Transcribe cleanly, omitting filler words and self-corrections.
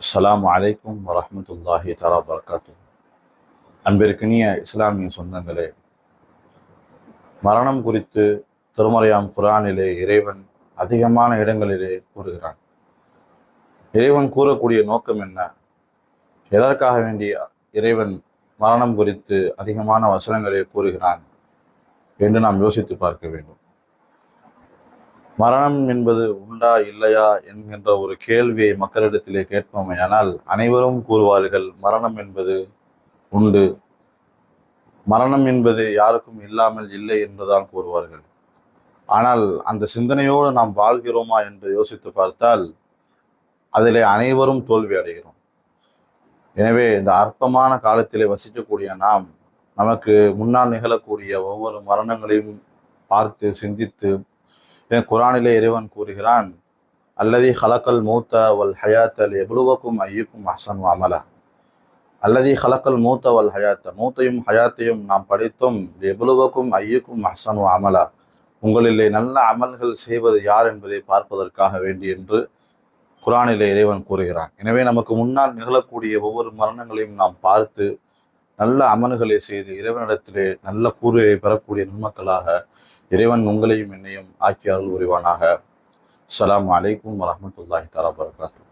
அஸ்ஸலாமு அலைக்கும் வரஹ்மத்துல்லாஹி தஆலா வபரகாத்துஹு. அன்பிற்கினிய இஸ்லாமிய சொந்தங்களே, மரணம் குறித்து திருமறையாம் குர்ஆனிலே இறைவன் அதிகமான இடங்களிலே கூறுகிறான். இறைவன் கூறக்கூடிய நோக்கம் என்ன? எதற்காக வேண்டிய இறைவன் மரணம் குறித்து அதிகமான வசனங்களே கூறுகிறான் என்று நாம் யோசித்து பார்க்க வேண்டும். மரணம் என்பது உண்டா இல்லையா என்கின்ற ஒரு கேள்வியை மக்களிடத்திலே கேட்போமேயானால் அனைவரும் கூறுவார்கள், மரணம் என்பது உண்டு, மரணம் என்பது யாருக்கும் இல்லாமல் இல்லை என்றுதான் கூறுவார்கள். ஆனால் அந்த சிந்தனையோடு நாம் வாழ்கிறோமா என்று யோசித்து பார்த்தால் அதிலே அனைவரும் தோல்வி அடைகிறோம். எனவே இந்த அற்பமான காலத்திலே வசிக்கக்கூடிய நாம் நமக்கு முன்னால் நிகழக்கூடிய ஒவ்வொரு மரணங்களையும் பார்த்து சிந்தித்து, குர்ஆனிலே இறைவன் கூறுகிறான், அல்லதி ஹலக்கல் மௌத்த வல் ஹயாத்த லியப்லுவக்கும் அய்யுக்கும் அஹ்ஸனு அமலா. அல்லதி ஹலக்கல் மௌத்த வல் ஹயாத்த, மௌத்தையும் ஹயாத்தையும் நாம் படைத்தோம், லியப்லுவக்கும் அய்யுக்கும் அஹ்ஸனு அமலா, உங்களிலே நல்ல அமல்கள் செய்வது யார் என்பதை பார்ப்பதற்காக வேண்டி என்று குர்ஆனிலே இறைவன் கூறுகிறான். எனவே நமக்கு முன்னால் நிகழக்கூடிய ஒவ்வொரு மரணங்களையும் நாம் பார்த்து நல்ல அமல்களை செய்து இறைவனிடத்திலே நல்ல கூறுகளை பெறக்கூடிய நன்மக்களாக இறைவன் உங்களையும் என்னையும் ஆக்கி அருள் புரிவானாக. அஸ்ஸலாமு அலைக்கும் வரஹ்மத்துல்லாஹி தஆலா வபரகாத்துஹு.